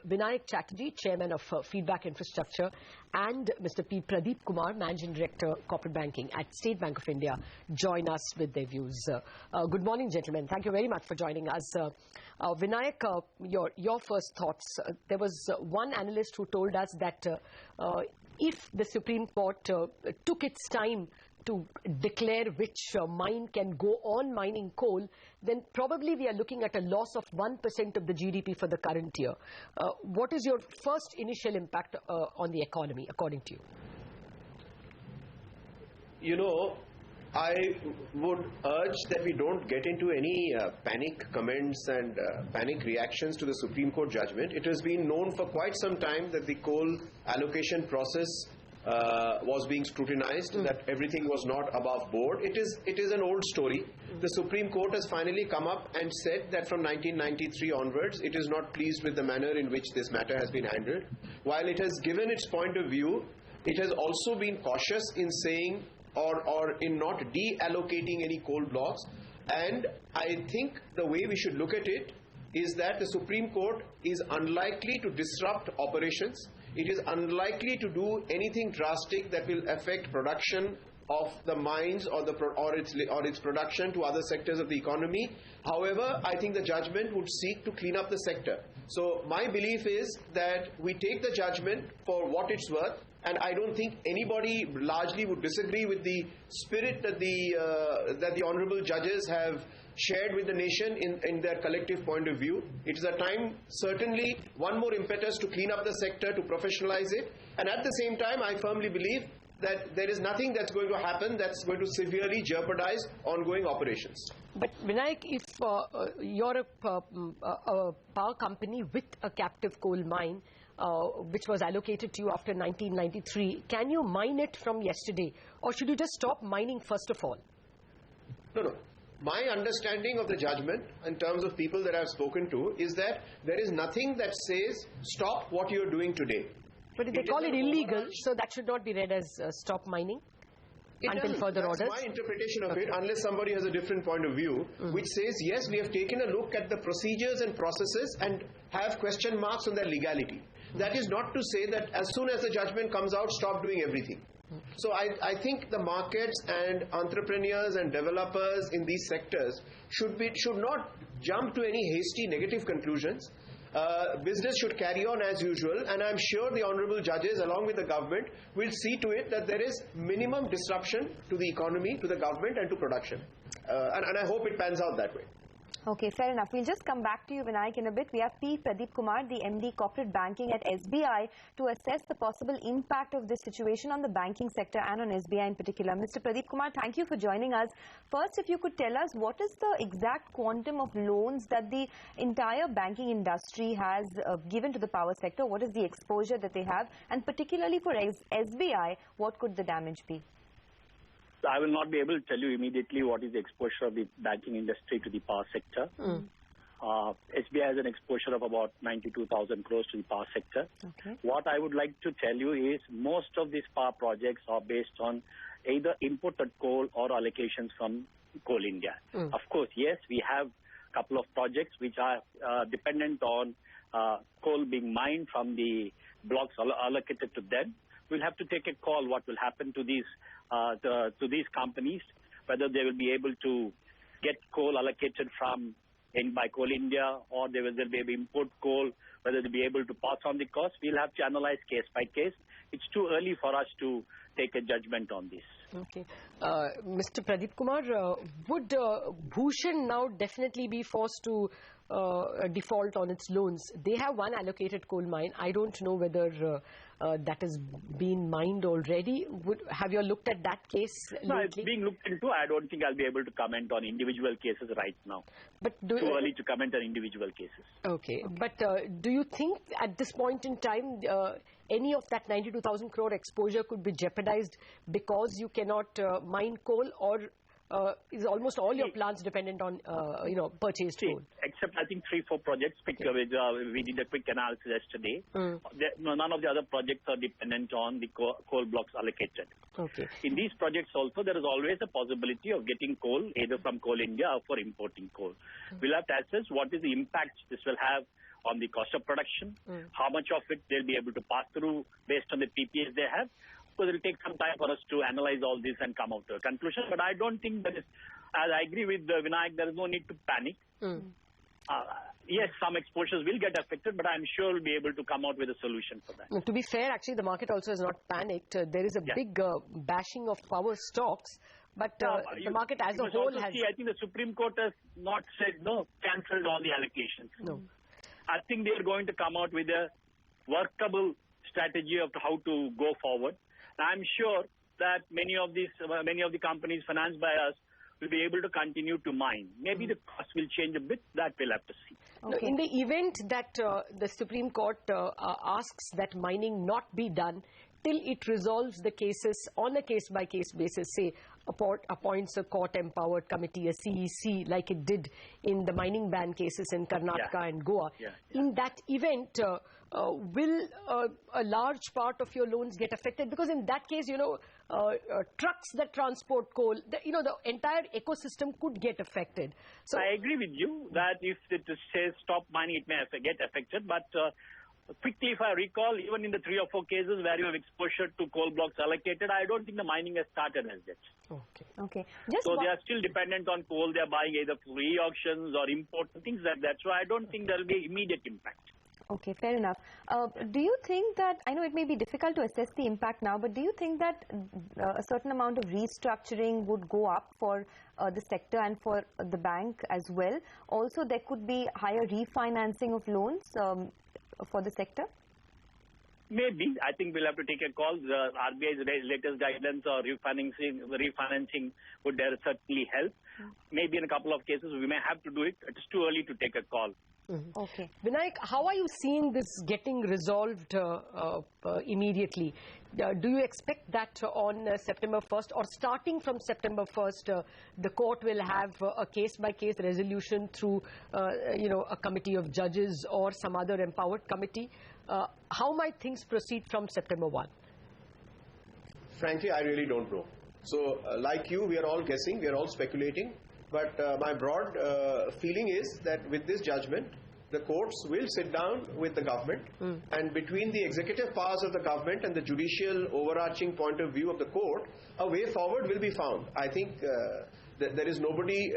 Vinayak Chatterjee, Chairman of Feedback Infrastructure, and Mr. P. Pradeep Kumar, Managing Director, Corporate Banking at State Bank of India, join us with their views. Good morning, gentlemen. Thank you very much for joining us. Vinayak, your first thoughts. There was one analyst who told us that if the Supreme Court took its time to declare which mine can go on mining coal, then probably we are looking at a loss of 1% of the GDP for the current year. What is your first initial impact on the economy, according to you? You know, I would urge that we don't get into any panic comments and panic reactions to the Supreme Court judgment. It has been known for quite some time that the coal allocation process was being scrutinized, that everything was not above board. It is an old story. The Supreme Court has finally come up and said that from 1993 onwards, it is not pleased with the manner in which this matter has been handled. While it has given its point of view, it has also been cautious in saying or in not deallocating any coal blocks. And I think the way we should look at it is that the Supreme Court is unlikely to disrupt operations. It is unlikely to do anything drastic that will affect production of the mines or its production to other sectors of the economy. However, I think the judgment would seek to clean up the sector. So my belief is that we take the judgment for what it's worth, and I don't think anybody largely would disagree with the spirit that the honourable judges have shared with the nation in their collective point of view. It is a time, certainly, one more impetus to clean up the sector, to professionalize it, and at the same time, I firmly believe that there is nothing that's going to happen that's going to severely jeopardize ongoing operations. But Vinayak, if you're a power company with a captive coal mine, which was allocated to you after 1993, can you mine it from yesterday, or should you just stop mining first of all? No. My understanding of the judgment in terms of people that I've spoken to is that there is nothing that says stop what you're doing today. But they call it illegal, so that should not be read as stop mining until further orders. That's my interpretation of it, unless somebody has a different point of view, which says, yes, we have taken a look at the procedures and processes and have question marks on their legality. That is not to say that as soon as the judgment comes out, stop doing everything. So I think the markets and entrepreneurs and developers in these sectors should not jump to any hasty negative conclusions. Business should carry on as usual, and I'm sure the honourable judges along with the government will see to it that there is minimum disruption to the economy, to the government and to production. And I hope it pans out that way. Okay, fair enough. We'll just come back to you, Vinayak, in a bit. We have P. Pradeep Kumar, the MD Corporate Banking at SBI, to assess the possible impact of this situation on the banking sector and on SBI in particular. Mr. Pradeep Kumar, thank you for joining us. First, if you could tell us, what is the exact quantum of loans that the entire banking industry has given to the power sector? What is the exposure that they have? And particularly for SBI, what could the damage be? I will not be able to tell you immediately what is the exposure of the banking industry to the power sector. SBI has an exposure of about 92,000 crores to the power sector. Okay. What I would like to tell you is most of these power projects are based on either imported coal or allocations from Coal India. Of course, yes, we have a couple of projects which are dependent on coal being mined from the blocks allocated to them. We'll have to take a call what will happen to these companies, whether they will be able to get coal allocated by Coal India, or they will be import coal, whether they'll be able to pass on the cost. We'll have to analyze case by case. It's too early for us to take a judgment on this. Okay. Mr. Pradeep Kumar, would Bhushan now definitely be forced to default on its loans? They have one allocated coal mine. I don't know whether that has been mined already. Have you looked at that case lately? No, it's being looked into. I don't think I'll be able to comment on individual cases right now. But too early to comment on individual cases. Okay. But do you think at this point in time any of that 92,000 crore exposure could be jeopardized because you cannot mine coal, or is almost all your plants dependent on purchased coal? Except I think 3-4 projects. We did a quick analysis yesterday. None of the other projects are dependent on the coal blocks allocated. Okay. In these projects also, there is always a possibility of getting coal either from Coal India or for importing coal. We'll have to assess what is the impact this will have on the cost of production, how much of it they'll be able to pass through based on the PPAs they have. So it will take some time for us to analyze all this and come out to a conclusion. But I don't think that is, as I agree with Vinayak, there is no need to panic. Yes, some exposures will get affected, but I'm sure we'll be able to come out with a solution for that. To be fair, actually, the market also has not panicked. There is a big bashing of power stocks, but the market as a whole has... I think the Supreme Court has not said, no, cancelled all the allocations. No. I think they are going to come out with a workable strategy of how to go forward. I'm sure that many of the companies financed by us will be able to continue to mine. Maybe the cost will change a bit. That we'll have to see. Okay. In the event that the Supreme Court asks that mining not be done till it resolves the cases on a case-by-case basis, say appoints a court-empowered committee, a CEC, like it did in the mining ban cases in Karnataka and Goa. In that event, will a large part of your loans get affected? Because in that case, trucks that transport coal, the entire ecosystem could get affected. So I agree with you that if it says stop mining, it may get affected. But quickly, if I recall, even in the 3 or 4 cases where you have exposure to coal blocks allocated, I don't think the mining has started as yet. Okay. So they are still dependent on coal. They are buying either free auctions or import, things like that. So I don't think there will be immediate impact. Okay, fair enough. Do you think that, I know it may be difficult to assess the impact now, but do you think that a certain amount of restructuring would go up for the sector and for the bank as well? Also, there could be higher refinancing of loans for the sector? Maybe. I think we'll have to take a call. The RBI's latest guidelines or refinancing would certainly help. Maybe in a couple of cases we may have to do it. It's too early to take a call. Okay. Vinayak, how are you seeing this getting resolved immediately? Do you expect that on September 1st or starting from September 1st, the court will have a case-by-case resolution through, a committee of judges or some other empowered committee? How might things proceed from September 1? Frankly, I really don't know. So, like you, we are all guessing, we are all speculating. But my broad feeling is that with this judgment, the courts will sit down with the government and between the executive powers of the government and the judicial overarching point of view of the court, a way forward will be found. I think there is nobody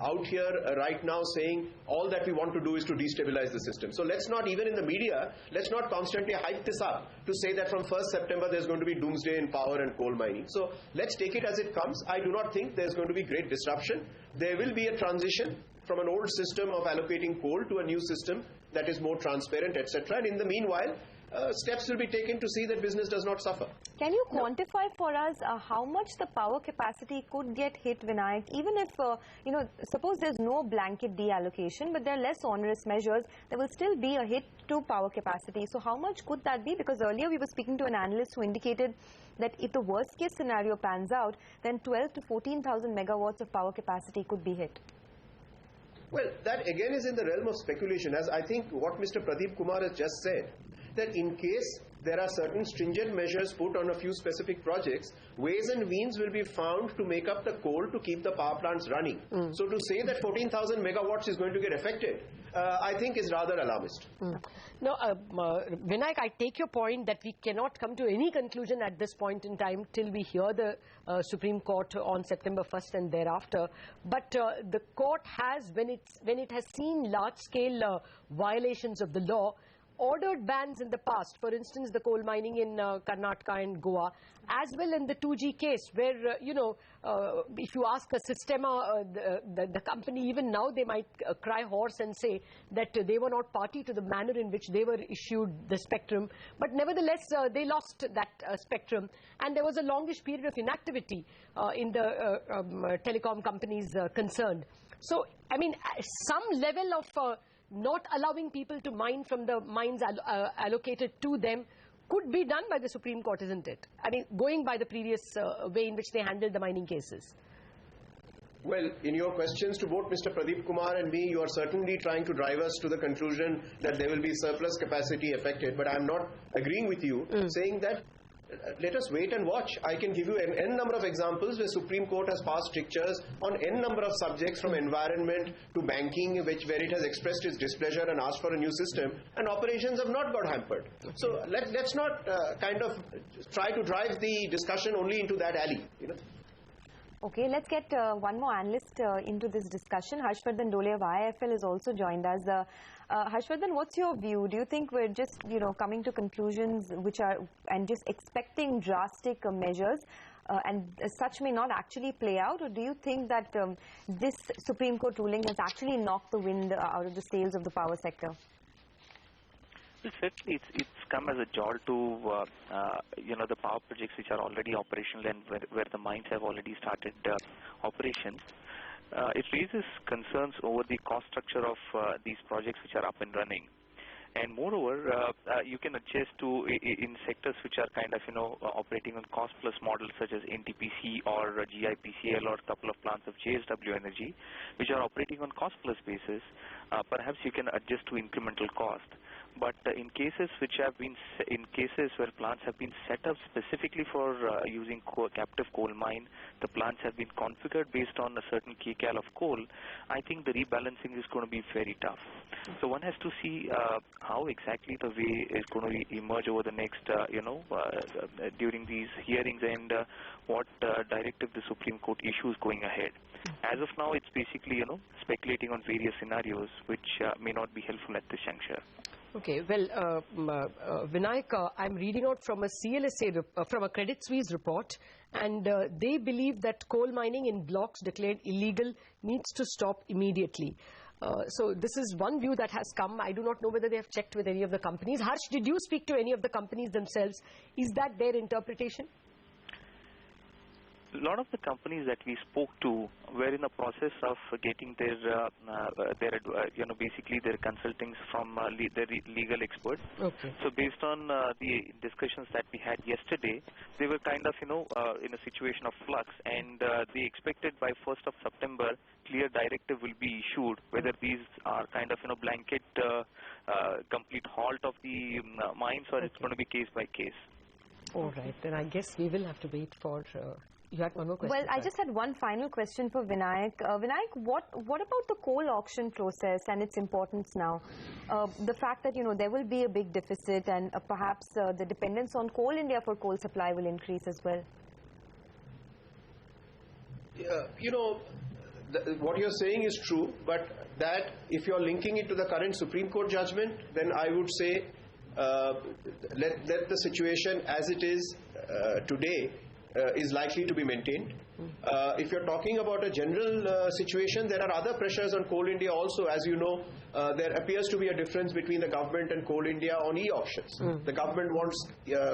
out here right now saying all that we want to do is to destabilize the system. So let's not, even in the media, let's not constantly hype this up to say that from 1st September there's going to be doomsday in power and coal mining. So let's take it as it comes. I do not think there's going to be great disruption. There will be a transition from an old system of allocating coal to a new system that is more transparent, etc. And in the meanwhile, steps will be taken to see that business does not suffer. Can you quantify for us how much the power capacity could get hit, Vinayak, even if, suppose there's no blanket deallocation, but there are less onerous measures, there will still be a hit to power capacity. So how much could that be? Because earlier we were speaking to an analyst who indicated that if the worst case scenario pans out, then 12 to 14,000 megawatts of power capacity could be hit. Well, that again is in the realm of speculation, as I think what Mr. Pradeep Kumar has just said, that in case there are certain stringent measures put on a few specific projects, ways and means will be found to make up the coal to keep the power plants running. So to say that 14,000 megawatts is going to get affected, I think is rather alarmist. No, Vinayak, I take your point that we cannot come to any conclusion at this point in time till we hear the Supreme Court on September 1st and thereafter. But the court has, when it has seen large-scale violations of the law, ordered bans in the past. For instance, the coal mining in Karnataka and Goa, as well in the 2G case, where, if you ask a Sistema, the company, even now they might cry hoarse and say that they were not party to the manner in which they were issued the spectrum. But nevertheless, they lost that spectrum. And there was a longish period of inactivity in the telecom companies concerned. So, I mean, some level of not allowing people to mine from the mines allocated to them could be done by the Supreme Court, isn't it? I mean, going by the previous way in which they handled the mining cases. Well, in your questions to both Mr. Pradeep Kumar and me, you are certainly trying to drive us to the conclusion that there will be surplus capacity affected. But I am not agreeing with you, saying that let us wait and watch. I can give you an N number of examples where Supreme Court has passed strictures on N number of subjects from environment to banking, where it has expressed its displeasure and asked for a new system, and operations have not got hampered. So let's not kind of try to drive the discussion only into that alley. Okay, let's get one more analyst into this discussion. Harshvardhan Dole of IIFL has also joined us. Harshvardhan, what's your view? Do you think we're just, coming to conclusions and just expecting drastic measures and such may not actually play out? Or do you think that this Supreme Court ruling has actually knocked the wind out of the sails of the power sector? Well, certainly it's come as a jolt to the power projects which are already operational and where the mines have already started operations. It raises concerns over the cost structure of these projects which are up and running. And moreover, you can adjust to in sectors which are kind of operating on cost plus models such as NTPC or GIPCL or a couple of plants of JSW Energy, which are operating on cost plus basis. Perhaps you can adjust to incremental cost. But in cases where plants have been set up specifically for using captive coal mine, the plants have been configured based on a certain kcal of coal. I think the rebalancing is going to be very tough. So one has to see how exactly the way is going to emerge over the next, during these hearings and what directive the Supreme Court issues going ahead. As of now, it's basically, speculating on various scenarios which may not be helpful at this juncture. Okay, well, Vinayak, I'm reading out from a CLSA, from a Credit Suisse report, and they believe that coal mining in blocks declared illegal needs to stop immediately. So this is one view that has come. I do not know whether they have checked with any of the companies. Harsh, did you speak to any of the companies themselves? Is that their interpretation? A lot of the companies that we spoke to were in the process of getting their basically their consultings from their legal experts. Okay. So based on the discussions that we had yesterday, they were kind of in a situation of flux, and they expected by 1st of September clear directive will be issued, whether these are kind of blanket complete halt of the mines or it's going to be case by case. All right, then I guess we will have to wait for. You had one more question. Well, I just had one final question for Vinayak. Vinayak, what about the coal auction process and its importance now? The fact that, there will be a big deficit and perhaps the dependence on Coal India for coal supply will increase as well. What you're saying is true, but that if you're linking it to the current Supreme Court judgment, then I would say let the situation as it is today is likely to be maintained. If you're talking about a general situation, there are other pressures on Coal India also. As you know, there appears to be a difference between the government and Coal India on e-auctions. The government wants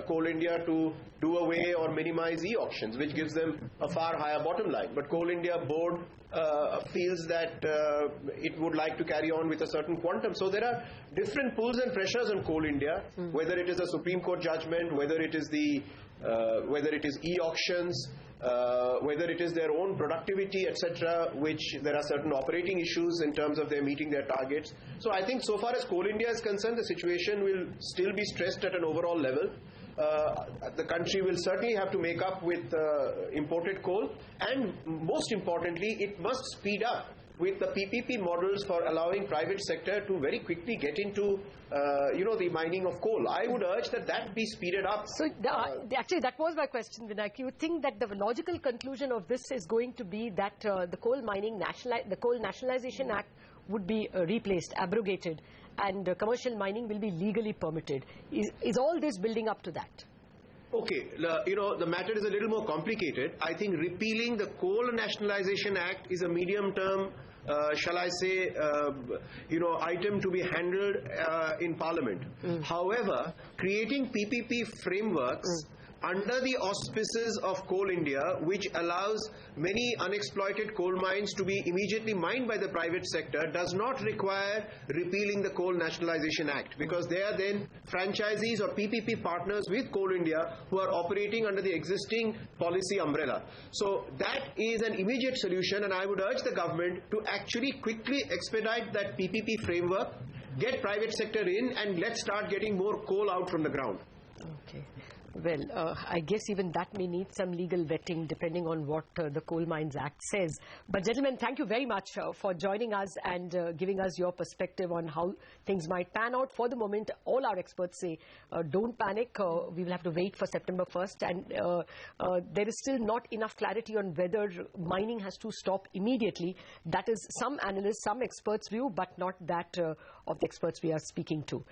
Coal India to do away or minimize e-auctions, which gives them a far higher bottom line. But Coal India board feels that it would like to carry on with a certain quantum. So there are different pulls and pressures on Coal India, whether it is a Supreme Court judgment, whether it is e-auctions, whether it is their own productivity, etc., which there are certain operating issues in terms of their meeting their targets. So I think so far as Coal India is concerned, the situation will still be stressed at an overall level. The country will certainly have to make up with imported coal, and most importantly, it must speed up with the PPP models for allowing private sector to very quickly get into the mining of coal. I would urge that be speeded up. So actually that was my question, Vinayak. You think that the logical conclusion of this is going to be that the Coal Nationalization Act would be replaced, abrogated, and commercial mining will be legally permitted. Is all this building up to that? Okay, the matter is a little more complicated. I think repealing the Coal Nationalization Act is a medium-term, shall I say, item to be handled in Parliament. However, creating PPP frameworks under the auspices of Coal India, which allows many unexploited coal mines to be immediately mined by the private sector, does not require repealing the Coal Nationalization Act, because they are then franchisees or PPP partners with Coal India who are operating under the existing policy umbrella. So that is an immediate solution, and I would urge the government to actually quickly expedite that PPP framework, get private sector in, and let's start getting more coal out from the ground. Okay. Well, I guess even that may need some legal vetting depending on what the Coal Mines Act says. But gentlemen, thank you very much for joining us and giving us your perspective on how things might pan out. For the moment, all our experts say don't panic. We will have to wait for September 1st, and there is still not enough clarity on whether mining has to stop immediately. That is some analysts, some experts' view, but not that of the experts we are speaking to.